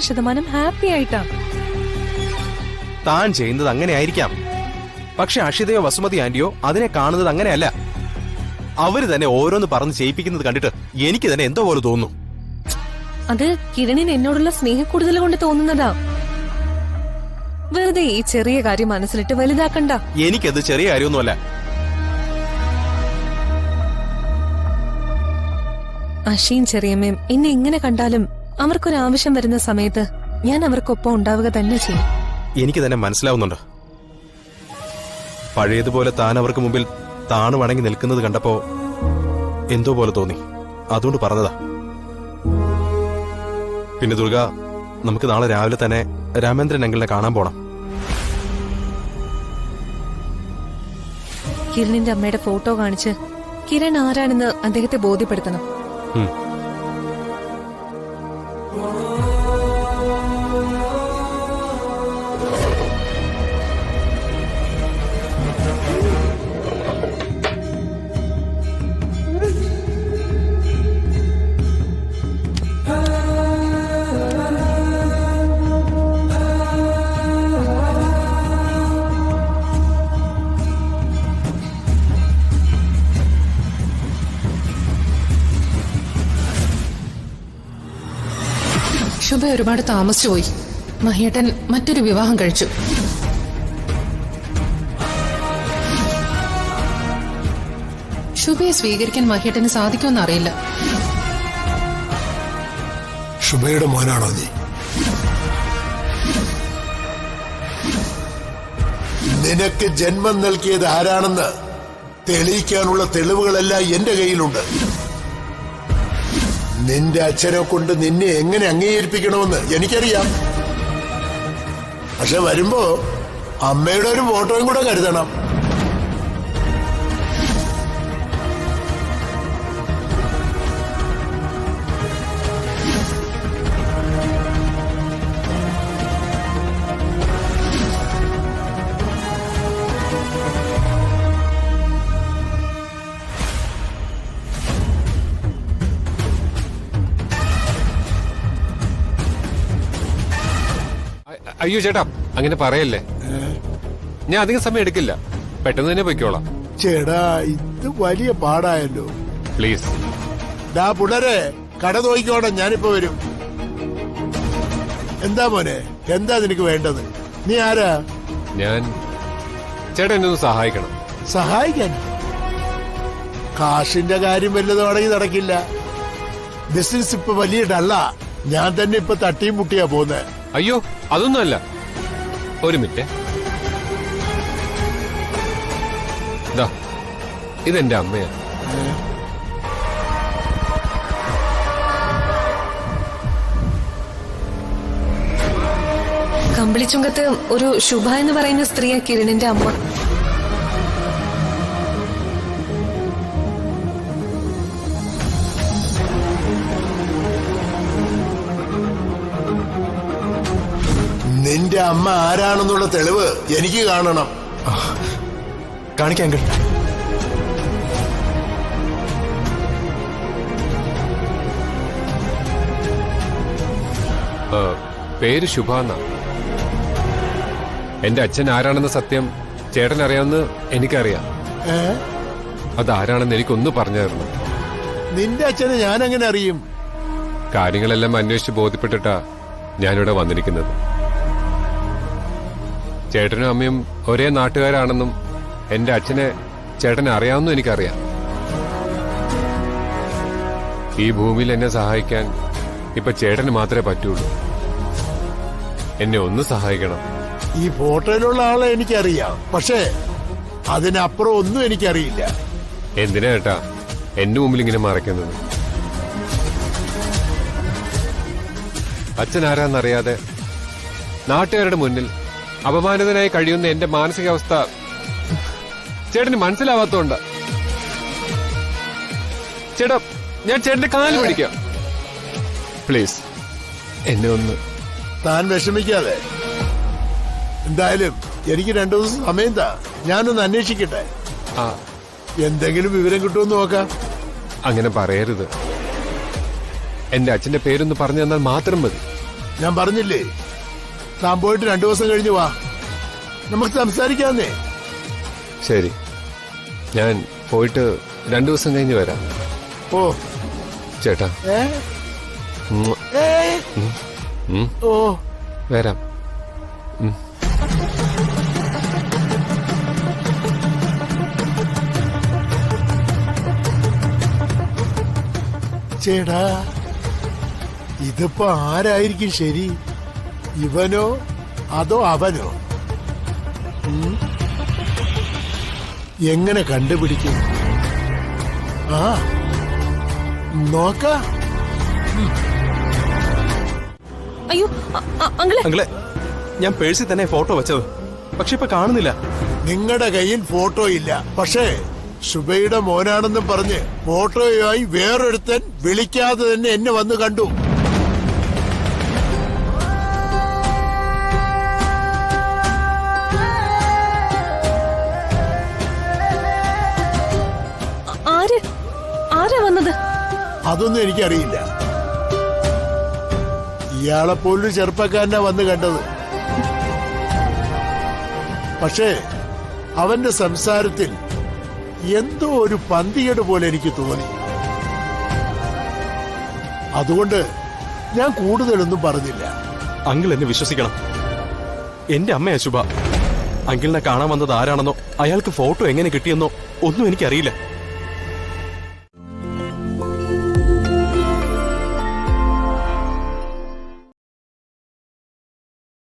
100% happy ആയിട്ടാ. താൻ ചെയ്യുന്നത് അങ്ങനെ ആയിരിക്കാം. പക്ഷെ അക്ഷിതയോ വസുമതി ആന്റിയോ അതിനെ കാണുന്നത് അങ്ങനെയല്ല. അവര് തന്നെ ഓരോന്ന് പറഞ്ഞ് ചെയ്യിപ്പിക്കുന്നത് കണ്ടിട്ട് എനിക്ക് തന്നെ എന്തോ പോലെ തോന്നുന്നു. അത് കിരണിന് എന്നോടുള്ള സ്നേഹക്കൂടുതൽ കൊണ്ട് തോന്നുന്നതാ. വെറുതെ ഈ ചെറിയ കാര്യം മനസ്സിലിട്ട് വലുതാക്കണ്ട. എനിക്കത് ചെറിയ കാര്യമൊന്നുമല്ല. അഷീൻ ചെറിയമ്മയും എന്നെ എങ്ങനെ കണ്ടാലും അവർക്കൊരാവശ്യം വരുന്ന സമയത്ത് ഞാൻ അവർക്കൊപ്പം ഉണ്ടാവുക തന്നെ ചെയ്യും. എനിക്ക് തന്നെ മനസ്സിലാവുന്നുണ്ട്. പഴയതുപോലെ താൻ അവർക്ക് മുമ്പിൽ താണു വണങ്ങി നിൽക്കുന്നത് കണ്ടപ്പോ എന്തോ പോലെ തോന്നി. അതുകൊണ്ട് പറഞ്ഞതാ. പിന്നെ ദുർഗ, നമുക്ക് നാളെ രാവിലെ തന്നെ രാമേന്ദ്രൻ അങ്കിളിനെ കാണാൻ പോണം. കിരണിന്റെ അമ്മയുടെ ഫോട്ടോ കാണിച്ച് കിരൺ ആരാണെന്ന് അദ്ദേഹത്തെ ബോധ്യപ്പെടുത്തണം. ശുഭ ഒരുപാട് താമസിച്ചു പോയി. മഹിയേട്ടൻ മറ്റൊരു വിവാഹം കഴിച്ചു. ശുഭയെ സ്വീകരിക്കാൻ മഹിയേട്ടന് സാധിക്കുമെന്ന് അറിയില്ല. ശുഭയുടെ മോനാണോ നീ? നിനക്ക് ജന്മം നൽകിയത് ആരാണെന്ന് തെളിയിക്കാനുള്ള തെളിവുകളെല്ലാം എന്റെ കയ്യിലുണ്ട്. നിന്റെ അച്ഛനെ കൊണ്ട് നിന്നെ എങ്ങനെ അംഗീകരിപ്പിക്കണമെന്ന് എനിക്കറിയാം. പക്ഷെ വരുമ്പോ അമ്മയുടെ ഒരു ഫോട്ടോയും കൂടെ കരുതണം. അയ്യോ ചേട്ടാ, അങ്ങനെ പറയല്ലേ. ഞാൻ അധികം സമയം എടുക്കില്ല, പെട്ടെന്ന് തന്നെ പൊയ്ക്കോളാം. ചേടാ, ഇത് വലിയ പാടായല്ലോ. പ്ലീസ്. ഡാ പിള്ളേരെ, കട നോക്കിക്കോട്ടെ, ഞാനിപ്പോ വരും. എന്താ മോനെ, എന്താ നിനക്ക് വേണ്ടത്? നീ ആരാ? ഞാൻ ചേട്ടാ എന്നെ ഒന്ന് സഹായിക്കണം. സഹായിക്കാൻ? കാശിന്റെ കാര്യം വല്ലതുമാണെങ്കിൽ നടക്കില്ല. ബിസിനസ് ഇപ്പൊ വലിയ ഡള്ള. ഞാൻ തന്നെ ഇപ്പൊ തട്ടിയും മുട്ടിയാ പോന്നെ. അയ്യോ, അതൊന്നുമല്ല. ഒരു മിനിറ്റ്. ഇതെന്റെ അമ്മയാ. കമ്പിളിച്ചുങ്കത്ത് ഒരു ശുഭ എന്ന് പറയുന്ന സ്ത്രീയാ കിരണിന്റെ അമ്മ. നിന്റെ അമ്മ ആരാണെന്നുള്ള തെളിവ് എനിക്ക് കാണണം. കാണിക്കാൻ പേര് ശുഭ എന്നാ. എന്റെ അച്ഛൻ ആരാണെന്ന സത്യം ചേട്ടൻ അറിയാമെന്ന് എനിക്കറിയാം. അതാരാണെന്ന് എനിക്കൊന്ന് പറഞ്ഞു തരണം. നിന്റെ അച്ഛനെ ഞാൻ എങ്ങനെ അറിയും? കാര്യങ്ങളെല്ലാം അന്വേഷിച്ച് ബോധ്യപ്പെട്ടിട്ടാ ഞാനിവിടെ വന്നിരിക്കുന്നത്. ചേട്ടനും അമ്മയും ഒരേ നാട്ടുകാരാണെന്നും എന്റെ അച്ഛനെ ചേട്ടനെ അറിയാമെന്നും എനിക്കറിയാം. ഈ ഭൂമിയിൽ എന്നെ സഹായിക്കാൻ ഇപ്പൊ ചേട്ടന് മാത്രമേ പറ്റുള്ളൂ. എന്നെ ഒന്ന് സഹായിക്കണം. ഈ ഫോട്ടോയിലുള്ള ആളെ എനിക്കറിയാം, പക്ഷേ അതിനപ്പുറം ഒന്നും എനിക്കറിയില്ല. എന്തിനാ ചേട്ടാ എന്റെ മുമ്പിൽ ഇങ്ങനെ മറയ്ക്കുന്നത്? അച്ഛൻ ആരാന്നറിയാതെ നാട്ടുകാരുടെ മുന്നിൽ അപമാനിതനായി കഴിയുന്ന എന്റെ മാനസികാവസ്ഥ ചേട്ടന് മനസ്സിലാവാത്തോണ്ട. ചേട്ടാ, ഞാൻ ചേട്ടന്റെ കാല് പിടിക്കാം. പ്ലീസ്, എന്നെ ഒന്ന്. താൻ വിഷമിക്കാതെ. എന്തായാലും എനിക്ക് 2 ദിവസം സമയം താ, ഞാനൊന്ന് അന്വേഷിക്കട്ടെ. എന്തെങ്കിലും വിവരം കിട്ടുമെന്ന് നോക്കാം. അങ്ങനെ പറയരുത്. എന്റെ അച്ഛന്റെ പേരൊന്ന് പറഞ്ഞു തന്നാൽ മാത്രം മതി. ഞാൻ പറഞ്ഞില്ലേ താൻ പോയിട്ട് 2 ദിവസം കഴിഞ്ഞ് വാ, നമുക്ക് സംസാരിക്കാന്നേ. ശരി, ഞാൻ പോയിട്ട് 2 ദിവസം കഴിഞ്ഞ് വരാം. ഓ ചേട്ടാ. ഏ ഉം, ഏ ഉം, ഓ വരാം. ചേടാ, ഇതിപ്പോ ആരായിരിക്കും ശരി, ഇവനോ അതോ അവനോ? എങ്ങനെ കണ്ടുപിടിക്കും? ആ നോക്ക. അയ്യോ അങ്കിളെ, അങ്കിളെ, ഞാൻ പേഴ്സിൽ തന്നെ ഫോട്ടോ വെച്ചത്, പക്ഷെ ഇപ്പൊ കാണുന്നില്ല. നിങ്ങളുടെ കയ്യിൽ ഫോട്ടോ ഇല്ല, പക്ഷേ ശുഭയുടെ മോനാണെന്നും പറഞ്ഞ് ഫോട്ടോയുമായി വേറൊരുത്തൻ വിളിക്കാതെ തന്നെ എന്നെ വന്ന് കണ്ടു. ആരാ വന്നത്? അതൊന്നും എനിക്കറിയില്ല. ഇയാളെപ്പോലൊരു ചെറുപ്പക്കാരനാ വന്ന് കണ്ടത്. പക്ഷേ അവന്റെ സംസാരത്തിൽ എന്തോ ഒരു പന്തികേട് പോലെ എനിക്ക് തോന്നി. അതുകൊണ്ട് ഞാൻ കൂടുതലൊന്നും പറഞ്ഞില്ല. അങ്കിൾ എന്നെ വിശ്വസിക്കണം. എന്റെ അമ്മയാ ശുഭ. അങ്കിളിനെ കാണാൻ വന്നത് ആരാണെന്നോ അയാൾക്ക് ഫോട്ടോ എങ്ങനെ കിട്ടിയെന്നോ ഒന്നും എനിക്കറിയില്ല.